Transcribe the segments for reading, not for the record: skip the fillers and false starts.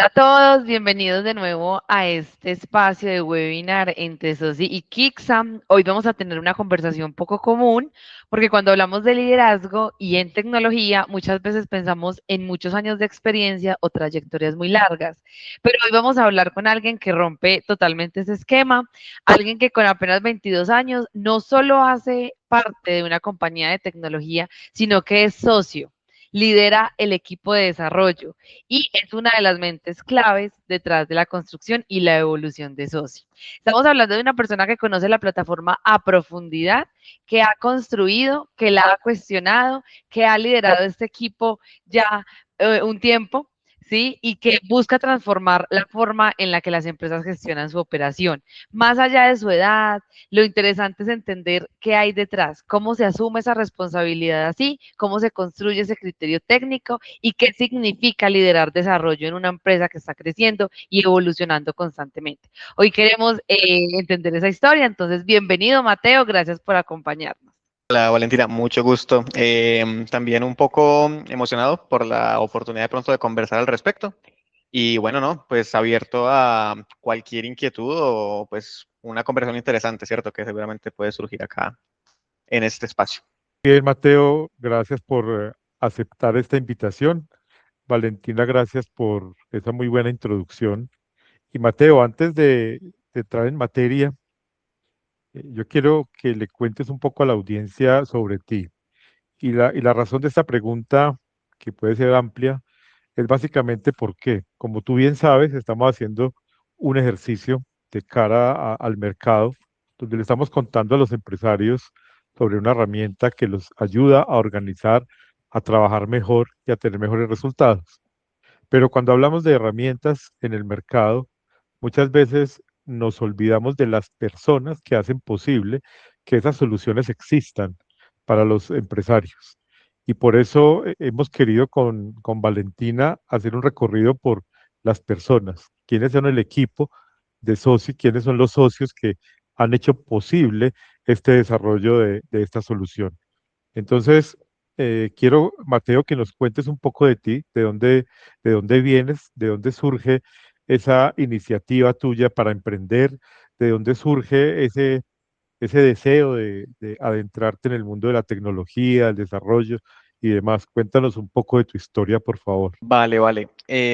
A todos, bienvenidos de nuevo a este espacio de webinar entre Sosi y Kiksa. Hoy vamos a tener una conversación poco común, porque cuando hablamos de liderazgo y en tecnología, muchas veces pensamos en muchos años de experiencia o trayectorias muy largas. Pero hoy vamos a hablar con alguien que rompe totalmente ese esquema, alguien que con apenas 22 años no solo hace parte de una compañía de tecnología, sino que es socio, lidera el equipo de desarrollo y es una de las mentes claves detrás de la construcción y la evolución de Soci. Estamos hablando de una persona que conoce la plataforma a profundidad, que ha construido, que la ha cuestionado, que ha liderado este equipo ya un tiempo, ¿sí? Y que busca transformar la forma en la que las empresas gestionan su operación. Más allá de su edad, lo interesante es entender qué hay detrás, cómo se asume esa responsabilidad así, cómo se construye ese criterio técnico y qué significa liderar desarrollo en una empresa que está creciendo y evolucionando constantemente. Hoy queremos entender esa historia, entonces bienvenido Mateo, gracias por acompañarnos. Hola Valentina, mucho gusto. También un poco emocionado por la oportunidad de pronto de conversar al respecto. Y bueno, no, pues abierto a cualquier inquietud o pues una conversación interesante, ¿cierto? Que seguramente puede surgir acá en este espacio. Bien, Mateo, gracias por aceptar esta invitación. Valentina, gracias por esa muy buena introducción. Y Mateo, antes de entrar en materia, yo quiero que le cuentes un poco a la audiencia sobre ti. Y la razón de esta pregunta, que puede ser amplia, es básicamente porque, como tú bien sabes, estamos haciendo un ejercicio de cara al mercado, donde le estamos contando a los empresarios sobre una herramienta que los ayuda a organizar, a trabajar mejor y a tener mejores resultados. Pero cuando hablamos de herramientas en el mercado, muchas veces nos olvidamos de las personas que hacen posible que esas soluciones existan para los empresarios. Y por eso hemos querido con Valentina hacer un recorrido por las personas, quiénes son el equipo de socios, quiénes son los socios que han hecho posible este desarrollo de esta solución. Entonces, quiero, Mateo, que nos cuentes un poco de ti, de dónde vienes, de dónde surge esa iniciativa tuya para emprender, de dónde surge ese deseo de adentrarte en el mundo de la tecnología, el desarrollo y demás. Cuéntanos un poco de tu historia, por favor. Vale, vale.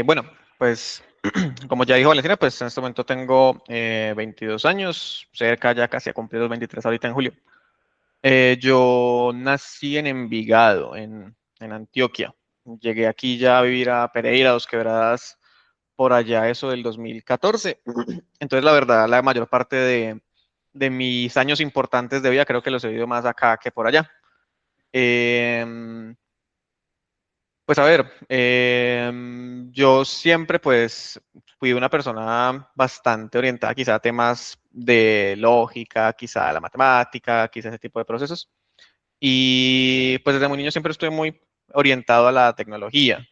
Bueno, pues como ya dijo Valentina, pues en este momento tengo 22 años, cerca ya casi a cumplir los 23 ahorita en julio. Yo nací en Envigado, en Antioquia. Llegué aquí ya a vivir a Pereira, Dos Quebradas, por allá eso del 2014. Entonces, la verdad, la mayor parte de mis años importantes de vida creo que los he vivido más acá que por allá. Eh, pues a ver, yo siempre pues fui una persona bastante orientada quizá a temas de lógica, quizá a la matemática, quizá ese tipo de procesos. Y pues desde muy niño siempre estuve muy orientado a la tecnología.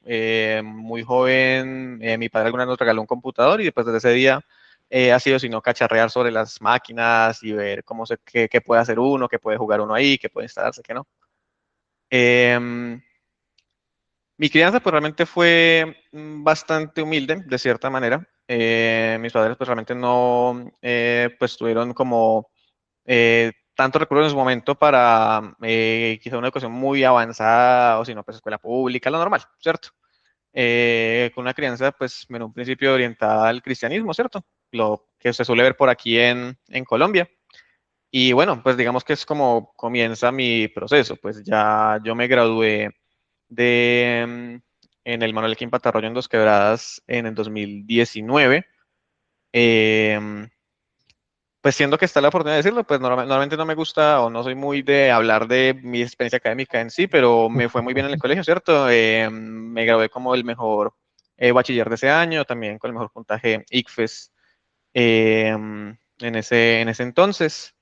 Muy joven, mi padre alguna vez nos regaló un computador y después desde ese día ha sido sino cacharrear sobre las máquinas y ver qué puede hacer uno, qué puede jugar uno ahí, qué puede instalarse, qué no. Em, Mi crianza pues realmente fue bastante humilde, de cierta manera. Mis padres pues realmente no pues tuvieron como tanto recursos en su momento para quizá una educación muy avanzada o si no pues escuela pública, lo normal, ¿cierto? Con una crianza pues en un principio orientada al cristianismo, ¿cierto? Lo que se suele ver por aquí en Colombia. Y bueno, pues digamos que es como comienza mi proceso, pues ya yo me gradué de en el Manuel Químpata Arroyo en Dos Quebradas en el 2019. Em, pues siendo que está la oportunidad de decirlo, pues normalmente no me gusta o no soy muy de hablar de mi experiencia académica en sí, pero me fue muy bien en el colegio, ¿cierto? Me gradué como el mejor bachiller de ese año, también con el mejor puntaje ICFES en ese entonces.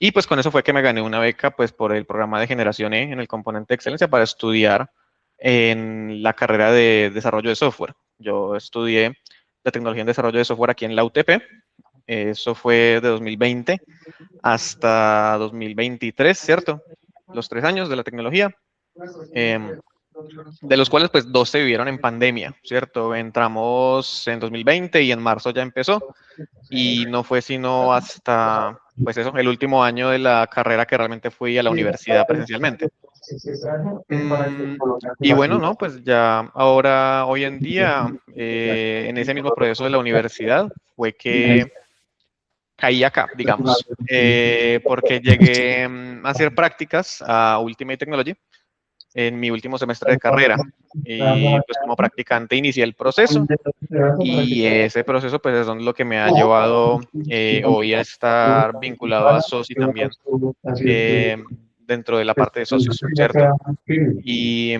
Y pues con eso fue que me gané una beca pues por el programa de Generación E en el componente de excelencia para estudiar en la carrera de desarrollo de software. Yo estudié la tecnología en desarrollo de software aquí en la UTP. Eso fue de 2020 hasta 2023, ¿cierto? Los 3 años de la tecnología. de los cuales pues 2 se vivieron en pandemia, ¿cierto? Entramos en 2020 y en marzo ya empezó, y no fue sino hasta, pues eso, el último año de la carrera que realmente fui a la universidad presencialmente. Mm, y bueno, no, pues ya ahora, hoy en día, en ese mismo proceso de la universidad, fue que caí acá, digamos, porque llegué a hacer prácticas a Ultimate Technology en mi último semestre de carrera. Y pues como practicante inicié el proceso, y ese proceso pues es lo que me ha llevado hoy a estar vinculado a SOSI también, eh, dentro de la parte de socios, ¿cierto? Y,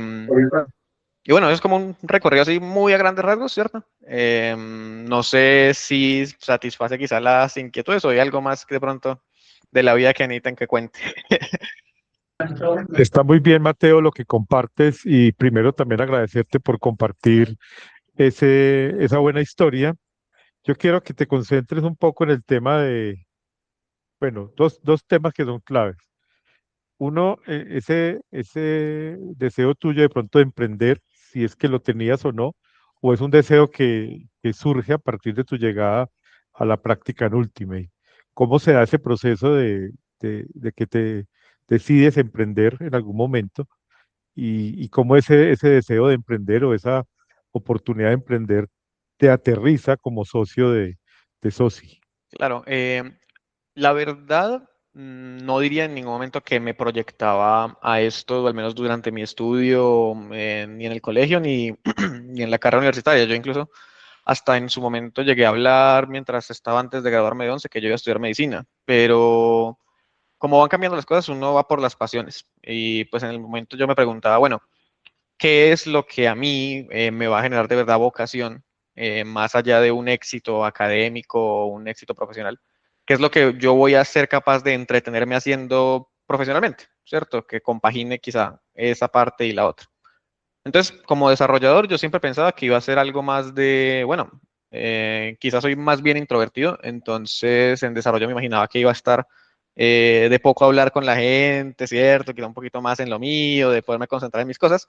y bueno, es como un recorrido así muy a grandes rasgos, ¿cierto? No sé si satisface quizá las inquietudes o hay algo más que de pronto de la vida que necesitan que cuente. Está muy bien, Mateo, lo que compartes y primero también agradecerte por compartir esa buena historia. Yo quiero que te concentres un poco en el tema de, bueno, dos temas que son claves. Uno, ese deseo tuyo de pronto de emprender, si es que lo tenías o es un deseo que surge a partir de tu llegada a la práctica en Ultimate. ¿Cómo se da ese proceso de que te decides emprender en algún momento y cómo ese deseo de emprender o esa oportunidad de emprender te aterriza como socio de Soci? Claro, la verdad, no diría en ningún momento que me proyectaba a esto, al menos durante mi estudio, ni en el colegio, ni, ni en la carrera universitaria. Yo incluso hasta en su momento llegué a hablar mientras estaba antes de graduarme de 11 que yo iba a estudiar medicina, pero como van cambiando las cosas, uno va por las pasiones. Y pues en el momento yo me preguntaba, bueno, ¿qué es lo que a mí me va a generar de verdad vocación, más allá de un éxito académico o un éxito profesional? ¿Qué es lo que yo voy a ser capaz de entretenerme haciendo profesionalmente? ¿Cierto? Que compagine quizá esa parte y la otra. Entonces, como desarrollador, yo siempre pensaba que iba a ser algo más de, bueno, quizás soy más bien introvertido, entonces en desarrollo me imaginaba que iba a estar de poco hablar con la gente, ¿cierto? Quizá un poquito más en lo mío, de poderme concentrar en mis cosas.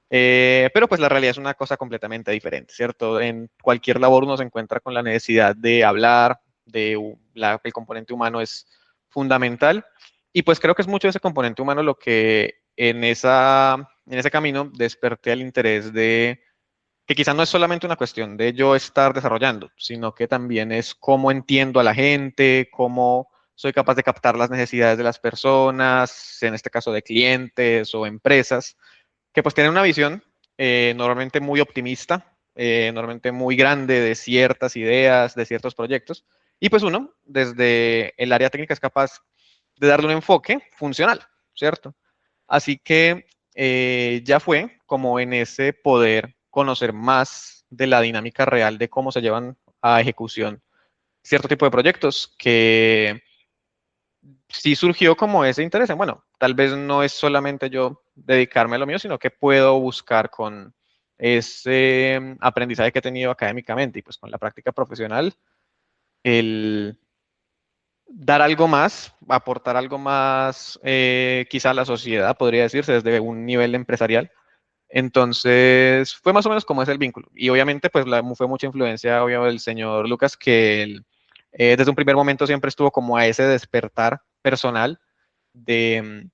Pero pues la realidad es una cosa completamente diferente, ¿cierto? En cualquier labor uno se encuentra con la necesidad de hablar, el componente humano es fundamental, y pues creo que es mucho ese componente humano lo que en ese camino desperté el interés de que quizás no es solamente una cuestión de yo estar desarrollando, sino que también es cómo entiendo a la gente, cómo soy capaz de captar las necesidades de las personas, en este caso de clientes o empresas que pues tienen una visión normalmente muy optimista, normalmente muy grande de ciertas ideas, de ciertos proyectos, y pues uno desde el área técnica es capaz de darle un enfoque funcional, ¿cierto? Así que ya fue como en ese poder conocer más de la dinámica real de cómo se llevan a ejecución cierto tipo de proyectos que sí surgió como ese interés en, bueno, tal vez no es solamente yo dedicarme a lo mío, sino que puedo buscar con ese aprendizaje que he tenido académicamente y pues con la práctica profesional, el dar algo más, aportar algo más, quizá a la sociedad, podría decirse, desde un nivel empresarial. Entonces, fue más o menos como es el vínculo. Y obviamente, pues fue mucha influencia, obvio, del señor Lucas, que él, desde un primer momento siempre estuvo como a ese despertar personal de,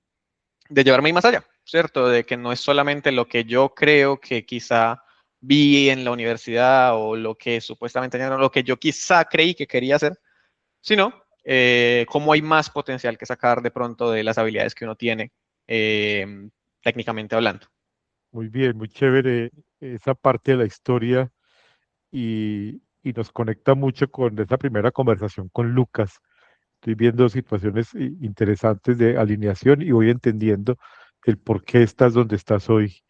de llevarme ahí más allá, ¿cierto? De que no es solamente lo que yo creo que quizá vi en la universidad o lo que supuestamente tenía, lo que yo quizá creí que quería hacer, sino cómo hay más potencial que sacar de pronto de las habilidades que uno tiene, técnicamente hablando. Muy bien, muy chévere esa parte de la historia y nos conecta mucho con esa primera conversación con Lucas. Estoy viendo situaciones interesantes de alineación y voy entendiendo el por qué estás donde estás hoy.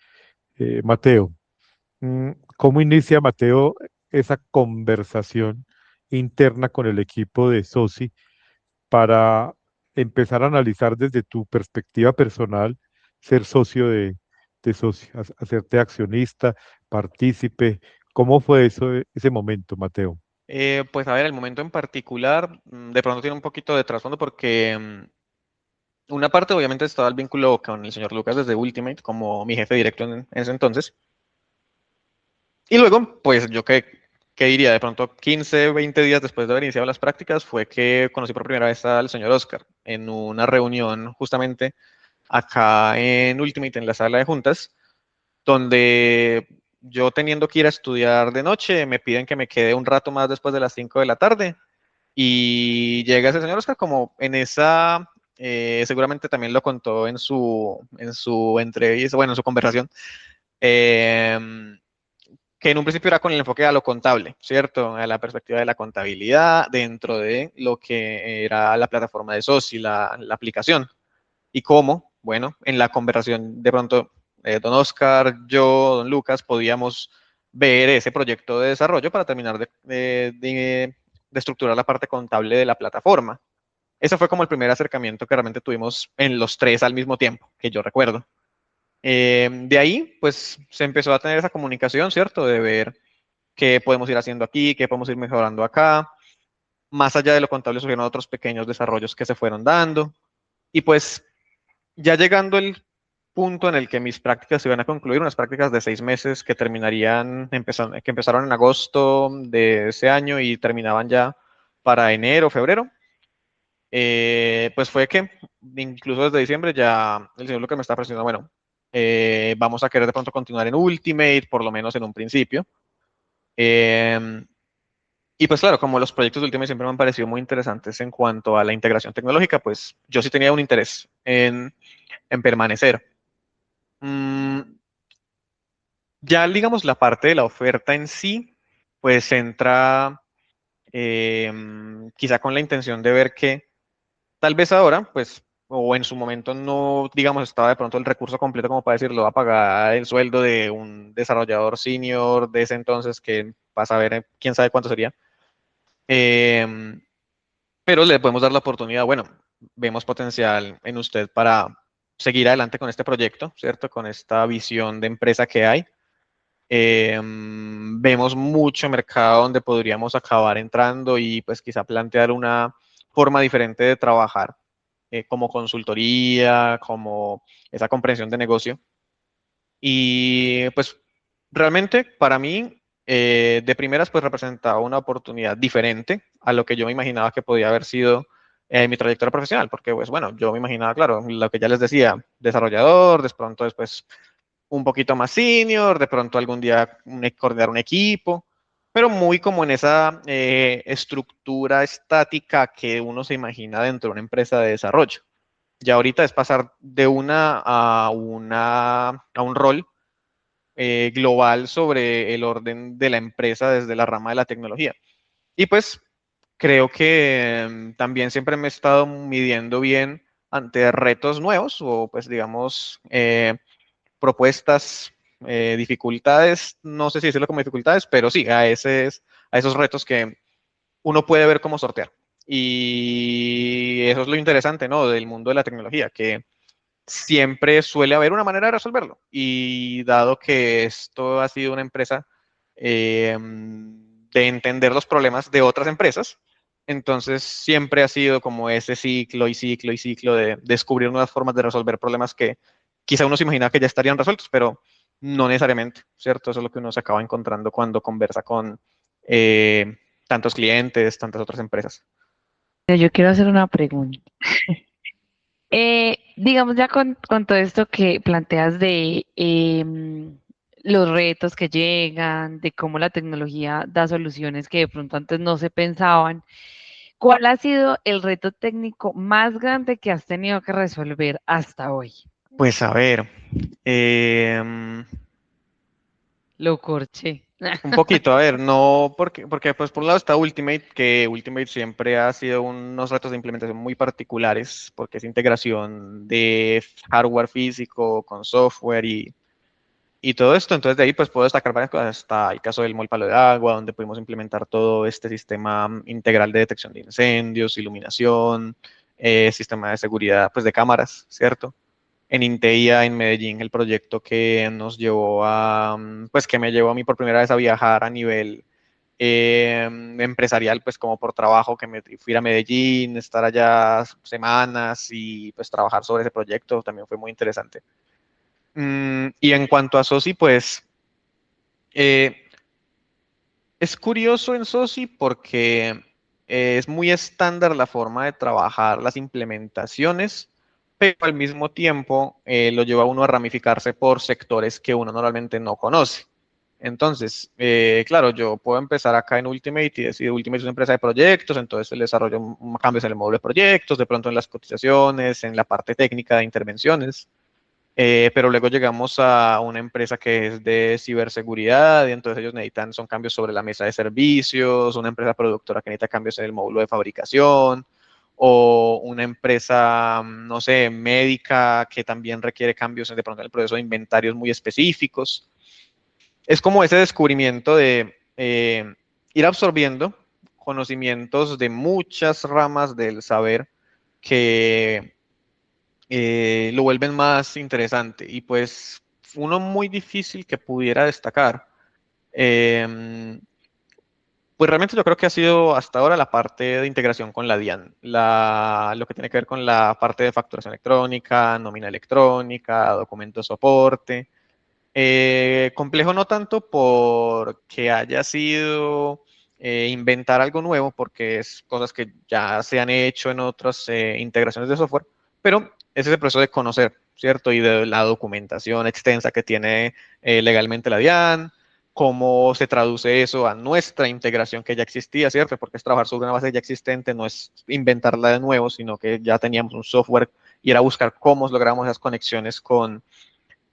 Mateo, ¿cómo inicia Mateo esa conversación interna con el equipo de Soci para empezar a analizar desde tu perspectiva personal ser socio de Soci, hacerte accionista, partícipe? ¿Cómo fue eso, ese momento, Mateo? Pues a ver, el momento en particular, de pronto tiene un poquito de trasfondo porque una parte obviamente estaba el vínculo con el señor Lucas desde Ultimate como mi jefe directo en ese entonces. Y luego, pues yo qué diría, de pronto 15, 20 días después de haber iniciado las prácticas, fue que conocí por primera vez al señor Oscar en una reunión justamente acá en Ultimate, en la sala de juntas, donde yo teniendo que ir a estudiar de noche, me piden que me quede un rato más después de las 5 de la tarde y llega ese señor Oscar como en esa, seguramente también lo contó en su entrevista, bueno, en su conversación, eh, que en un principio era con el enfoque a lo contable, ¿cierto? A la perspectiva de la contabilidad dentro de lo que era la plataforma de SOSI, la aplicación. Y cómo, bueno, en la conversación de pronto, don Oscar, yo, don Lucas, podíamos ver ese proyecto de desarrollo para terminar de estructurar la parte contable de la plataforma. Ese fue como el primer acercamiento que realmente tuvimos en los tres al mismo tiempo, que yo recuerdo. De ahí, pues se empezó a tener esa comunicación, ¿cierto? De ver qué podemos ir haciendo aquí, qué podemos ir mejorando acá. Más allá de lo contable, surgieron otros pequeños desarrollos que se fueron dando. Y pues ya llegando el punto en el que mis prácticas se iban a concluir, unas prácticas de 6 meses que que empezaron en agosto de ese año y terminaban ya para enero, febrero, pues fue que incluso desde diciembre ya el señor Lucas me está presionando, bueno, vamos a querer de pronto continuar en Ultimate, por lo menos en un principio. Eh, y pues claro, como los proyectos de Ultimate siempre me han parecido muy interesantes en cuanto a la integración tecnológica, pues yo sí tenía un interés en permanecer. Mm, ya digamos la parte de la oferta en sí, pues entra quizá con la intención de ver que tal vez ahora, pues, o en su momento no, digamos, estaba de pronto el recurso completo como para decirlo, va a pagar el sueldo de un desarrollador senior de ese entonces que vas a ver, quién sabe cuánto sería. Em, pero le podemos dar la oportunidad, bueno, vemos potencial en usted para seguir adelante con este proyecto, ¿cierto? Con esta visión de empresa que hay. Vemos mucho mercado donde podríamos acabar entrando y pues quizá plantear una forma diferente de trabajar como consultoría, como esa comprensión de negocio. Y pues realmente para mí, de primeras, pues representaba una oportunidad diferente a lo que yo me imaginaba que podía haber sido mi trayectoria profesional, porque pues bueno, yo me imaginaba, claro, lo que ya les decía, desarrollador, de pronto después un poquito más senior, de pronto algún día coordinar un equipo, pero muy como en esa estructura estática que uno se imagina dentro de una empresa de desarrollo. Ya ahorita es pasar de a un rol global sobre el orden de la empresa desde la rama de la tecnología. Y pues creo que también siempre me he estado midiendo bien ante retos nuevos o pues digamos propuestas, dificultades, no sé si decirlo como dificultades, pero sí, a esos retos que uno puede ver cómo sortear. Y eso es lo interesante, ¿no? Del mundo de la tecnología, que siempre suele haber una manera de resolverlo. Y dado que esto ha sido una empresa de entender los problemas de otras empresas, entonces siempre ha sido como ese ciclo y ciclo y ciclo de descubrir nuevas formas de resolver problemas que quizá uno se imaginaba que ya estarían resueltos, pero no necesariamente, ¿cierto? Eso es lo que uno se acaba encontrando cuando conversa con tantos clientes, tantas otras empresas. Yo quiero hacer una pregunta. Digamos ya con todo esto que planteas de los retos que llegan, de cómo la tecnología da soluciones que de pronto antes no se pensaban, ¿cuál ha sido el reto técnico más grande que has tenido que resolver hasta hoy? Pues a ver, eh, Lo corché. un poquito, a ver, no, porque pues por un lado está Ultimate, que Ultimate siempre ha sido unos retos de implementación muy particulares, porque es integración de hardware físico con software y todo esto. Entonces de ahí pues puedo destacar varias cosas. Está el caso del Mall Palo de Agua, donde pudimos implementar todo este sistema integral de detección de incendios, iluminación, sistema de seguridad pues de cámaras, ¿cierto? En Inteia, en Medellín, el proyecto que nos llevó a, pues que me llevó a mí por primera vez a viajar a nivel empresarial, pues como por trabajo, que me fui a Medellín, estar allá semanas y pues trabajar sobre ese proyecto, también fue muy interesante. Y en cuanto a Soci, pues eh, es curioso en Soci porque es muy estándar la forma de trabajar las implementaciones, pero al mismo tiempo lo lleva a uno a ramificarse por sectores que uno normalmente no conoce. Entonces, claro, yo puedo empezar acá en Ultimate y decir, Ultimate es una empresa de proyectos, entonces el desarrollo, cambios en el módulo de proyectos, de pronto en las cotizaciones, en la parte técnica de intervenciones. Pero luego llegamos a una empresa que es de ciberseguridad y entonces ellos necesitan, son cambios sobre la mesa de servicios, una empresa productora que necesita cambios en el módulo de fabricación, o una empresa, no sé, médica que también requiere cambios de pronto en el proceso de inventarios muy específicos. Es como ese descubrimiento de ir absorbiendo conocimientos de muchas ramas del saber que lo vuelven más interesante. Y pues uno muy difícil que pudiera destacar, eh, pues realmente yo creo que ha sido hasta ahora la parte de integración con la DIAN, lo que tiene que ver con la parte de facturación electrónica, nómina electrónica, documento de soporte. Complejo no tanto porque haya sido inventar algo nuevo, porque es cosas que ya se han hecho en otras integraciones de software, pero es ese proceso de conocer, ¿cierto? Y de la documentación extensa que tiene legalmente la DIAN, cómo se traduce eso a nuestra integración que ya existía, ¿cierto? Porque es trabajar sobre una base ya existente, no es inventarla de nuevo, sino que ya teníamos un software y era buscar cómo logramos esas conexiones con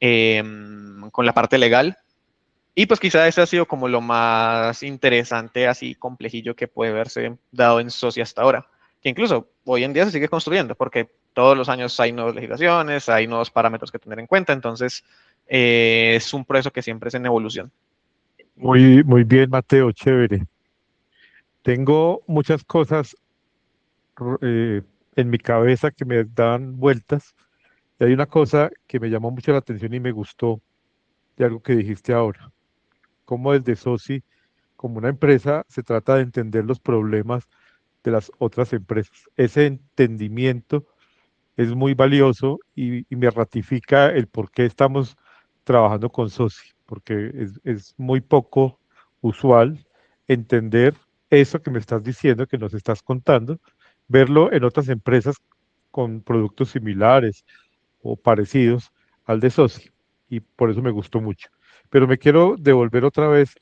la parte legal. Y pues quizá ese ha sido como lo más interesante, así complejillo que puede haberse dado en SOSI hasta ahora, que incluso hoy en día se sigue construyendo, porque todos los años hay nuevas legislaciones, hay nuevos parámetros que tener en cuenta, entonces es un proceso que siempre es en evolución. Muy, muy bien, Mateo, chévere. Tengo muchas cosas en mi cabeza que me dan vueltas. Y hay una cosa que me llamó mucho la atención y me gustó de algo que dijiste ahora. Cómo desde Soci, como una empresa, se trata de entender los problemas de las otras empresas. Ese entendimiento es muy valioso y me ratifica el por qué estamos trabajando con Soci, porque es muy poco usual entender eso que me estás diciendo, que nos estás contando, verlo en otras empresas con productos similares o parecidos al de Soci, y por eso me gustó mucho. Pero me quiero devolver otra vez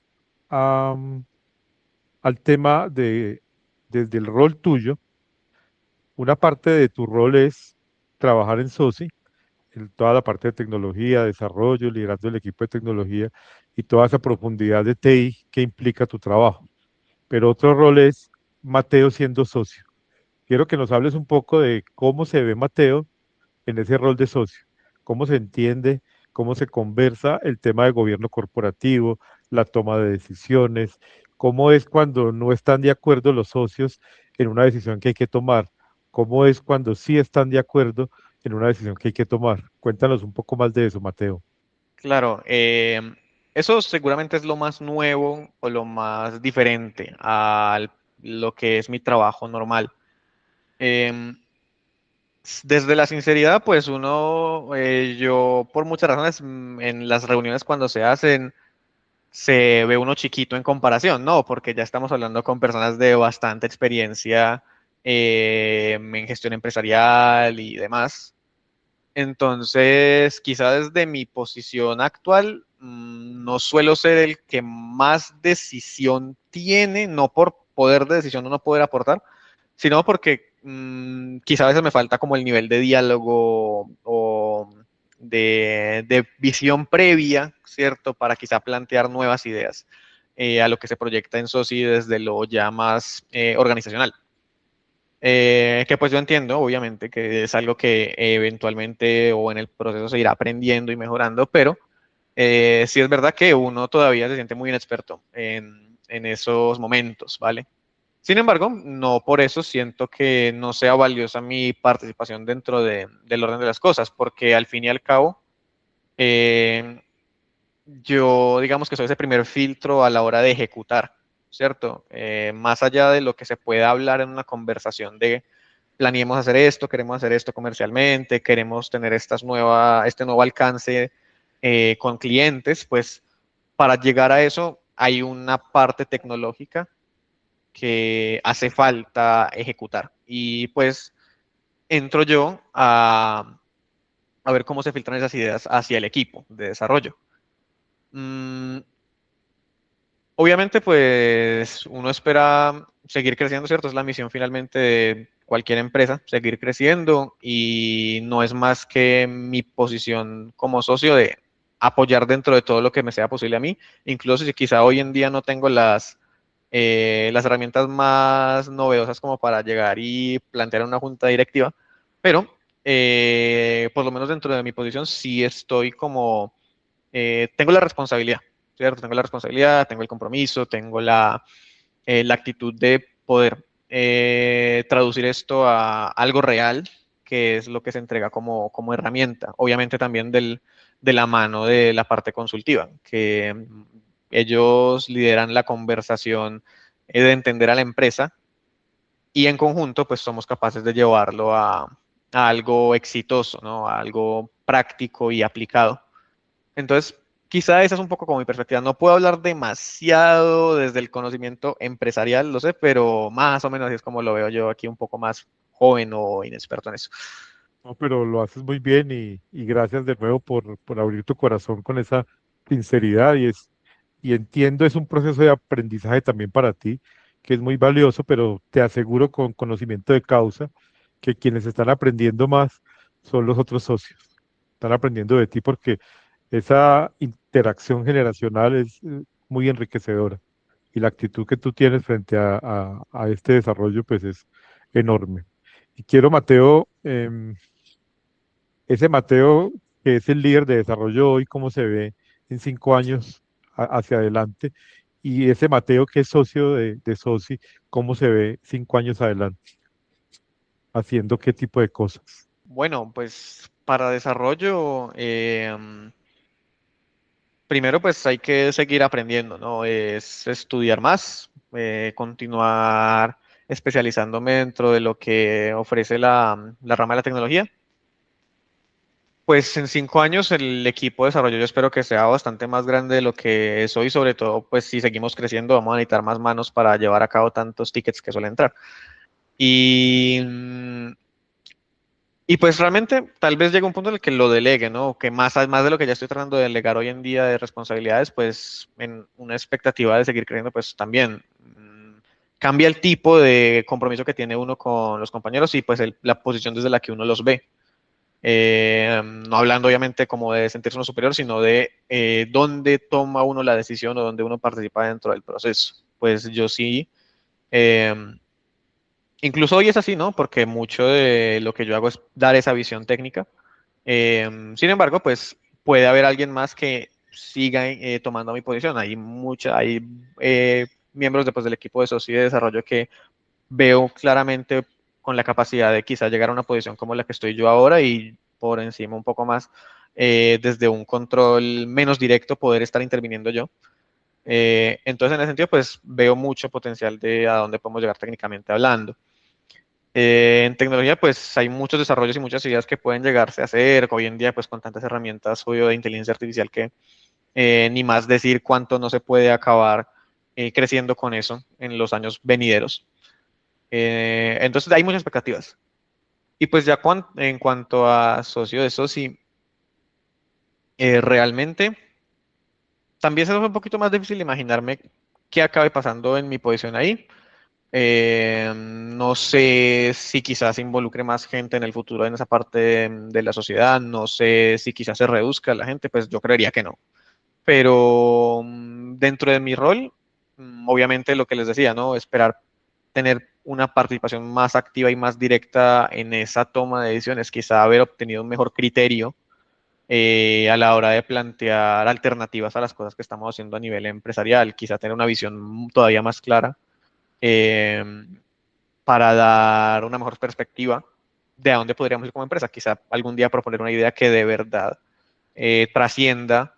a, al tema de, desde el rol tuyo. Una parte de tu rol es trabajar en SOSI, en toda la parte de tecnología, desarrollo, liderando el equipo de tecnología y toda esa profundidad de TI que implica tu trabajo. Pero otro rol es Mateo siendo socio. Quiero que nos hables un poco de cómo se ve Mateo en ese rol de socio, cómo se entiende, cómo se conversa el tema de gobierno corporativo, la toma de decisiones, cómo es cuando no están de acuerdo los socios en una decisión que hay que tomar, cómo es cuando sí están de acuerdo en una decisión que hay que tomar. Cuéntanos un poco más de eso, Mateo. Claro, eso seguramente es lo más nuevo o lo más diferente a lo que es mi trabajo normal. Em, Desde la sinceridad, pues uno, yo por muchas razones, en las reuniones cuando se hacen, se ve uno chiquito en comparación, ¿no? Porque ya estamos hablando con personas de bastante experiencia en gestión empresarial y demás. Entonces, quizá desde mi posición actual, no suelo ser el que más decisión tiene, no por poder de decisión o no poder aportar, sino porque quizá a veces me falta como el nivel de diálogo o de visión previa, ¿cierto? Para quizá plantear nuevas ideas a lo que se proyecta en SOSI desde lo ya más organizacional. Que pues yo entiendo, obviamente, que es algo que eventualmente o en el proceso se irá aprendiendo y mejorando, pero sí es verdad que uno todavía se siente muy inexperto en esos momentos, ¿vale? Sin embargo, no por eso siento que no sea valiosa mi participación dentro del orden de las cosas, porque al fin y al cabo, eh, yo digamos que soy ese primer filtro a la hora de ejecutar. ¿cierto? Más allá de lo que se pueda hablar en una conversación de planeemos hacer esto, queremos hacer esto comercialmente, queremos tener este nuevo alcance con clientes, pues para llegar a eso hay una parte tecnológica que hace falta ejecutar. Y pues entro yo a ver cómo se filtran esas ideas hacia el equipo de desarrollo. Mm, Obviamente, pues uno espera seguir creciendo, ¿cierto? Es la misión finalmente de cualquier empresa, seguir creciendo y no es más que mi posición como socio de apoyar dentro de todo lo que me sea posible a mí, incluso si quizá hoy en día no tengo las herramientas más novedosas como para llegar y plantear una junta directiva, pero por lo menos dentro de mi posición sí estoy como, tengo la responsabilidad. ¿Cierto? Tengo la responsabilidad, tengo el compromiso, tengo la actitud de poder traducir esto a algo real, que es lo que se entrega como herramienta. Obviamente también de la mano de la parte consultiva, que ellos lideran la conversación de entender a la empresa y en conjunto pues somos capaces de llevarlo a algo exitoso, ¿no? A algo práctico y aplicado. Entonces, quizá esa es un poco como mi perspectiva. No puedo hablar demasiado desde el conocimiento empresarial, lo sé, pero más o menos así es como lo veo yo aquí un poco más joven o inexperto en eso. No, pero lo haces muy bien y gracias de nuevo por abrir tu corazón con esa sinceridad y entiendo, es un proceso de aprendizaje también para ti, que es muy valioso, pero te aseguro con conocimiento de causa que quienes están aprendiendo más son los otros socios. Están aprendiendo de ti porque esa interacción generacional es muy enriquecedora y la actitud que tú tienes frente a este desarrollo pues es enorme. Y quiero, Mateo, ese Mateo que es el líder de desarrollo hoy, ¿cómo se ve en 5 años hacia adelante? Y ese Mateo que es socio de Soci, ¿cómo se ve 5 años adelante? ¿Haciendo qué tipo de cosas? Bueno, pues para desarrollo, primero pues hay que seguir aprendiendo, ¿no? Es estudiar más, continuar especializándome dentro de lo que ofrece la rama de la tecnología. Pues en 5 años el equipo de desarrollo yo espero que sea bastante más grande de lo que es hoy, sobre todo pues si seguimos creciendo vamos a necesitar más manos para llevar a cabo tantos tickets que suelen entrar. Y, y pues realmente tal vez llegue un punto en el que lo delegue, ¿no? Que más de lo que ya estoy tratando de delegar hoy en día de responsabilidades, pues en una expectativa de seguir creciendo, pues también cambia el tipo de compromiso que tiene uno con los compañeros y pues la posición desde la que uno los ve. No hablando obviamente como de sentirse uno superior, sino de dónde toma uno la decisión o dónde uno participa dentro del proceso. Pues yo sí, eh, incluso hoy es así, ¿no? Porque mucho de lo que yo hago es dar esa visión técnica. Sin embargo, pues puede haber alguien más que siga tomando mi posición. Hay miembros después del equipo de socio y de desarrollo que veo claramente con la capacidad de quizá llegar a una posición como la que estoy yo ahora y por encima un poco más, desde un control menos directo, poder estar interviniendo yo. Entonces, en ese sentido, pues veo mucho potencial de a dónde podemos llegar técnicamente hablando. En tecnología, pues hay muchos desarrollos y muchas ideas que pueden llegarse a hacer. Hoy en día, pues con tantas herramientas, obvio, de inteligencia artificial que ni más decir cuánto no se puede acabar creciendo con eso en los años venideros. Entonces hay muchas expectativas. Y pues ya en cuanto a socio de soci, realmente también se es un poquito más difícil imaginarme qué acabe pasando en mi posición ahí. No sé si quizás se involucre más gente en el futuro en esa parte de la sociedad, no sé si quizás se reduzca la gente, pues yo creería que no. Pero dentro de mi rol, obviamente lo que les decía, ¿no? Esperar tener una participación más activa y más directa en esa toma de decisiones, quizá haber obtenido un mejor criterio a la hora de plantear alternativas a las cosas que estamos haciendo a nivel empresarial, quizá tener una visión todavía más clara eh, para dar una mejor perspectiva de a dónde podríamos ir como empresa, quizá algún día proponer una idea que de verdad trascienda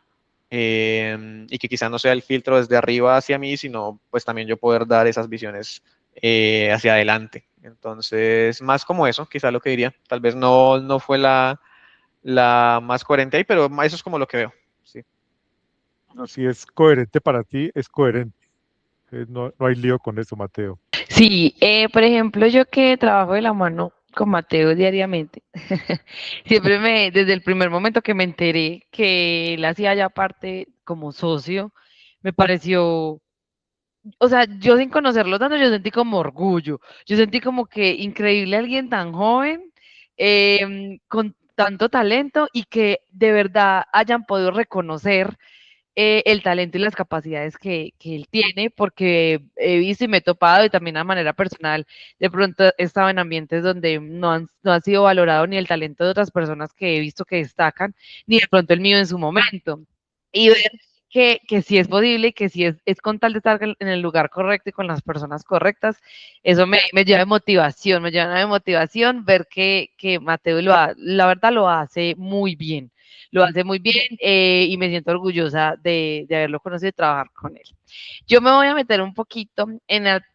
y que quizá no sea el filtro desde arriba hacia mí, sino pues también yo poder dar esas visiones hacia adelante. Entonces, más como eso, quizá lo que diría. Tal vez no fue la más coherente ahí, pero eso es como lo que veo. Sí. No, si es coherente para ti, es coherente. No hay lío con eso, Mateo. Sí, por ejemplo, yo que trabajo de la mano con Mateo diariamente, desde el primer momento que me enteré que él hacía ya parte como socio, me pareció, o sea, yo sin conocerlo tanto, yo sentí como orgullo, yo sentí como que increíble alguien tan joven, con tanto talento y que de verdad hayan podido reconocer el talento y las capacidades que él tiene, porque he visto y me he topado y también a manera personal, de pronto he estado en ambientes donde no ha sido valorado ni el talento de otras personas que he visto que destacan, ni de pronto el mío en su momento. Y ver que sí es posible y que sí es con tal de estar en el lugar correcto y con las personas correctas, eso me lleva de motivación, me lleva de motivación ver que Mateo la verdad lo hace muy bien, lo hace muy bien, y me siento orgullosa de haberlo conocido y trabajar con él. Yo me voy a meter un poquito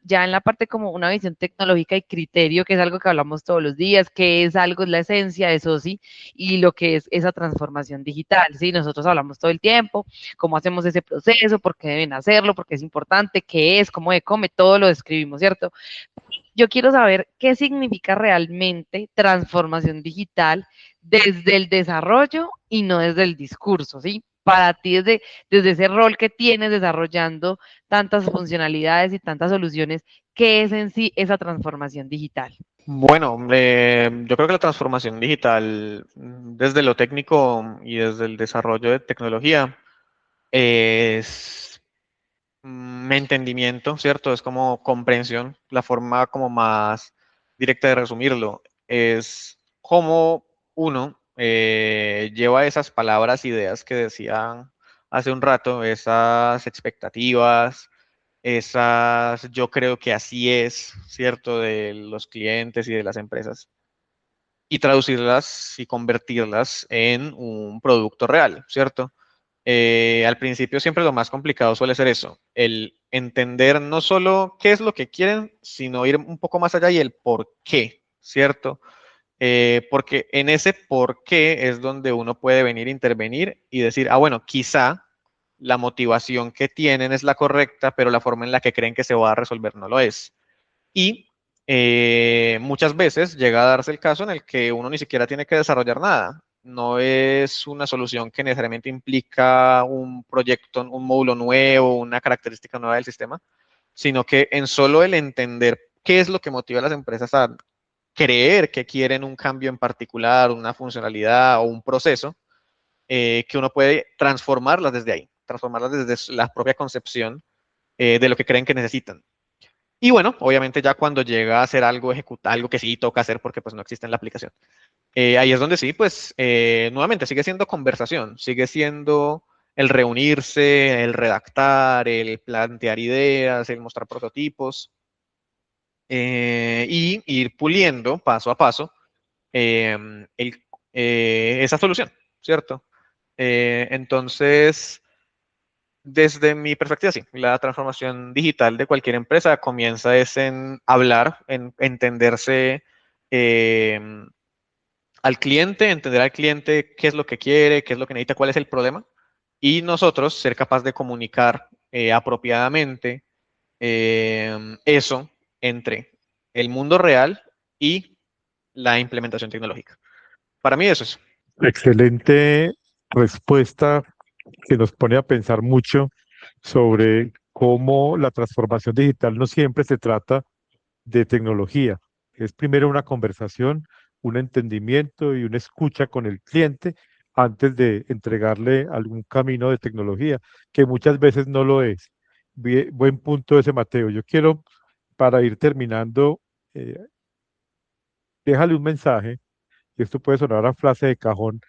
ya en la parte como una visión tecnológica y criterio, que es algo que hablamos todos los días, que es algo, es la esencia de SOSI y lo que es esa transformación digital, ¿sí? Nosotros hablamos todo el tiempo, cómo hacemos ese proceso, por qué deben hacerlo, por qué es importante, qué es, cómo se come, todo lo describimos, ¿cierto? Yo quiero saber qué significa realmente transformación digital desde el desarrollo y no desde el discurso, ¿sí? Para ti, desde ese rol que tienes desarrollando tantas funcionalidades y tantas soluciones, ¿qué es en sí esa transformación digital? Bueno, yo creo que la transformación digital, desde lo técnico y desde el desarrollo de tecnología, es entendimiento, ¿cierto? Es como comprensión, la forma como más directa de resumirlo. Es cómo uno lleva esas palabras, ideas que decía hace un rato, esas expectativas, esas yo creo que así es, ¿cierto? De los clientes y de las empresas y traducirlas y convertirlas en un producto real, ¿cierto? Al principio siempre lo más complicado suele ser eso, el entender no solo qué es lo que quieren, sino ir un poco más allá y el por qué, ¿cierto? Porque en ese por qué es donde uno puede venir a intervenir y decir, ah, bueno, quizá la motivación que tienen es la correcta, pero la forma en la que creen que se va a resolver no lo es. Y muchas veces llega a darse el caso en el que uno ni siquiera tiene que desarrollar nada. No es una solución que necesariamente implica un proyecto, un módulo nuevo, una característica nueva del sistema, sino que en solo el entender qué es lo que motiva a las empresas a creer que quieren un cambio en particular, una funcionalidad o un proceso, que uno puede transformarlas desde ahí, transformarlas desde la propia concepción de lo que creen que necesitan. Y bueno, obviamente ya cuando llega a hacer algo, ejecutar algo que sí toca hacer porque pues no existe en la aplicación. Ahí es donde sí, pues nuevamente sigue siendo conversación, sigue siendo el reunirse, el redactar, el plantear ideas, el mostrar prototipos y ir puliendo paso a paso eh, esa solución, ¿cierto? Entonces, desde mi perspectiva, sí, la transformación digital de cualquier empresa comienza es en hablar, en entenderse eh, entender al cliente qué es lo que quiere, qué es lo que necesita, cuál es el problema, y nosotros ser capaz de comunicar apropiadamente eso entre el mundo real y la implementación tecnológica. Para mí eso es. Excelente respuesta que nos pone a pensar mucho sobre cómo la transformación digital no siempre se trata de tecnología. Es primero una conversación, un entendimiento y una escucha con el cliente antes de entregarle algún camino de tecnología, que muchas veces no lo es. Buen punto ese, Mateo. Yo quiero, para ir terminando, eh, déjale un mensaje, y esto puede sonar a frase de cajón,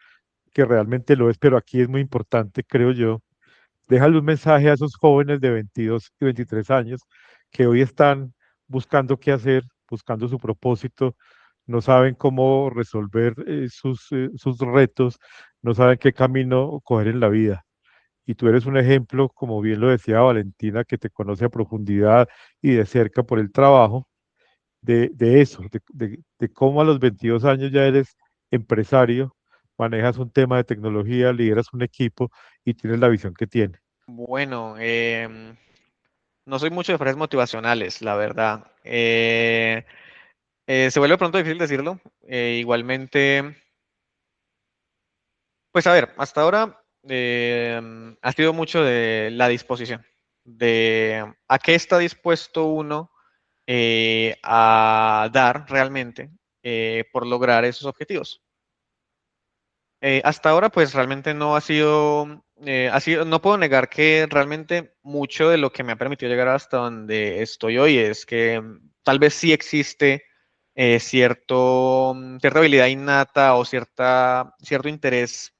que realmente lo es, pero aquí es muy importante, creo yo. Déjale un mensaje a esos jóvenes de 22 y 23 años que hoy están buscando qué hacer, buscando su propósito, no saben cómo resolver sus retos, no saben qué camino coger en la vida. y tú eres un ejemplo, como bien lo decía Valentina, que te conoce a profundidad y de cerca por el trabajo, de eso, de cómo a los 22 años ya eres empresario, manejas un tema de tecnología, lideras un equipo y tienes la visión que tienes. Bueno, no soy mucho de frases motivacionales, la verdad. Se vuelve pronto difícil decirlo. Igualmente, pues a ver, hasta ahora ha sido mucho de la disposición, de a qué está dispuesto uno a dar realmente por lograr esos objetivos. Hasta ahora, pues realmente no ha sido, no puedo negar que realmente mucho de lo que me ha permitido llegar hasta donde estoy hoy es que tal vez sí existe cierta habilidad innata o cierto interés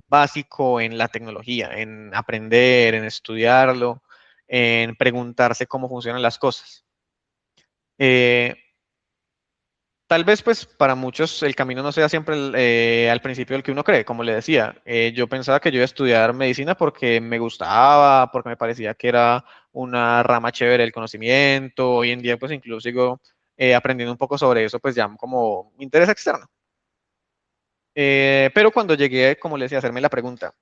básico en la tecnología, en aprender, en estudiarlo, en preguntarse cómo funcionan las cosas. Eh, Tal vez, pues, para muchos el camino no sea siempre al principio el que uno cree, como le decía. Yo pensaba que yo iba a estudiar medicina porque me gustaba, porque me parecía que era una rama chévere del conocimiento. Hoy en día, pues, incluso sigo aprendiendo un poco sobre eso, pues, ya como interés externo. Pero cuando llegué, como le decía, a hacerme la pregunta,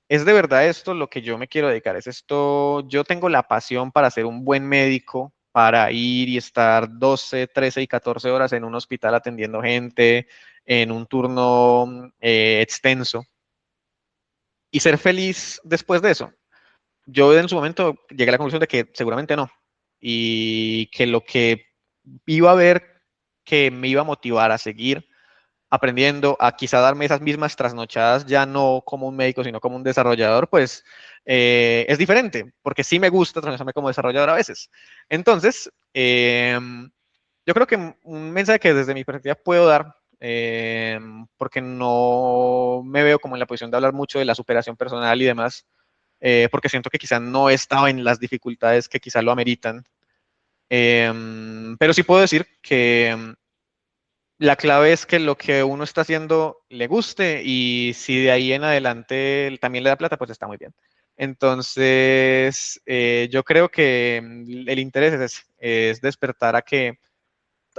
¿es de verdad esto lo que yo me quiero dedicar? ¿Es esto, yo tengo la pasión para ser un buen médico, para ir y estar 12, 13 y 14 horas en un hospital atendiendo gente, en un turno extenso y ser feliz después de eso? Yo en su momento llegué a la conclusión de que seguramente no y que lo que iba a ver que me iba a motivar a seguir aprendiendo, a quizá darme esas mismas trasnochadas, ya no como un médico, sino como un desarrollador, pues es diferente, porque sí me gusta trasnocharme como desarrollador a veces. Entonces, yo creo que un mensaje que desde mi perspectiva puedo dar, porque no me veo como en la posición de hablar mucho de la superación personal y demás, porque siento que quizá no he estado en las dificultades que quizá lo ameritan. Pero sí puedo decir que la clave es que lo que uno está haciendo le guste y si de ahí en adelante también le da plata, pues está muy bien. Entonces, yo creo que el interés es despertar a que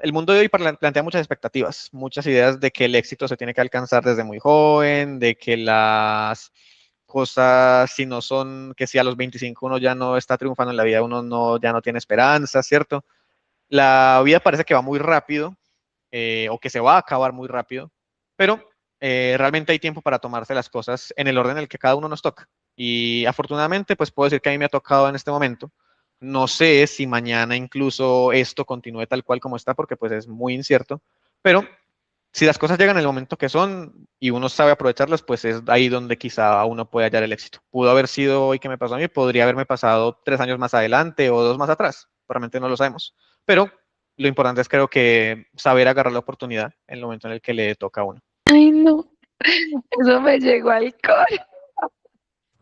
el mundo de hoy plantea muchas expectativas, muchas ideas de que el éxito se tiene que alcanzar desde muy joven, de que las cosas, si no son, que si a los 25 uno ya no está triunfando en la vida, uno no, ya no tiene esperanza, ¿cierto? La vida parece que va muy rápido o que se va a acabar muy rápido, pero realmente hay tiempo para tomarse las cosas en el orden en el que cada uno nos toca. Y afortunadamente, pues puedo decir que a mí me ha tocado en este momento. No sé si mañana incluso esto continúe tal cual como está, porque pues es muy incierto, pero si las cosas llegan en el momento que son y uno sabe aprovecharlas, pues es ahí donde quizá uno puede hallar el éxito. Pudo haber sido hoy que me pasó a mí, podría haberme pasado 3 años más adelante o 2 más atrás, realmente no lo sabemos. Pero lo importante es creo que saber agarrar la oportunidad en el momento en el que le toca a uno. Ay, no, eso me llegó al core.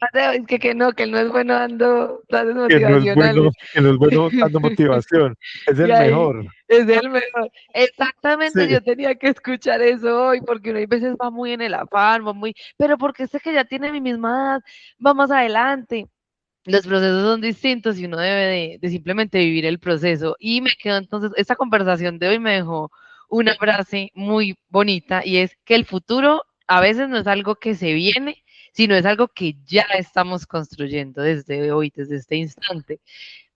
Mateo, es que no es bueno dando frases motivacionales. Que no es bueno dando motivación, es Y el ahí mejor. es el mejor. Exactamente, Sí, yo tenía que escuchar eso hoy, porque uno a veces va muy en el afán, va muy, pero porque sé que ya tiene mi misma edad, va más adelante. Los procesos son distintos y uno debe de simplemente vivir el proceso. Y me quedó entonces, esta conversación de hoy me dejó una frase muy bonita y es que el futuro a veces no es algo que se viene, sino es algo que ya estamos construyendo desde hoy, desde este instante.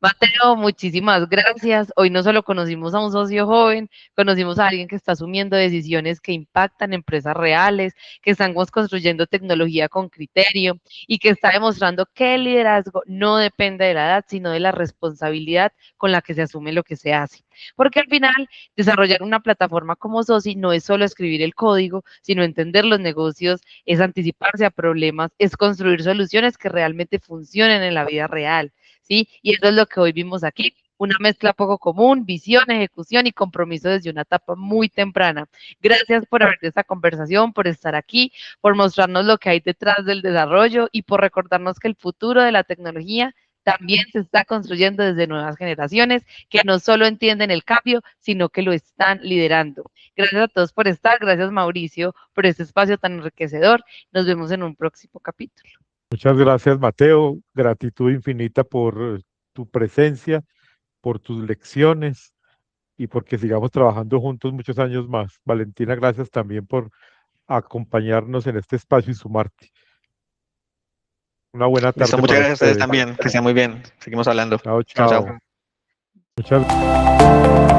Mateo, muchísimas gracias. Hoy no solo conocimos a un socio joven, conocimos a alguien que está asumiendo decisiones que impactan empresas reales, que estamos construyendo tecnología con criterio y que está demostrando que el liderazgo no depende de la edad, sino de la responsabilidad con la que se asume lo que se hace. Porque al final, desarrollar una plataforma como Soci no es solo escribir el código, sino entender los negocios, es anticiparse a problemas, es construir soluciones que realmente funcionen en la vida real. ¿Sí? Y eso es lo que hoy vimos aquí, una mezcla poco común, visión, ejecución y compromiso desde una etapa muy temprana. Gracias por abrir esta conversación, por estar aquí, por mostrarnos lo que hay detrás del desarrollo y por recordarnos que el futuro de la tecnología también se está construyendo desde nuevas generaciones que no solo entienden el cambio, sino que lo están liderando. Gracias a todos por estar, gracias Mauricio por este espacio tan enriquecedor. Nos vemos en un próximo capítulo. Muchas gracias, Mateo. Gratitud infinita por tu presencia, por tus lecciones y porque sigamos trabajando juntos muchos años más. Valentina, gracias también por acompañarnos en este espacio y sumarte. Una buena Listo, tarde muchas para gracias a ustedes ustedes. también, que sea muy bien. Seguimos hablando. Chao, Chao, chao. chao. Muchas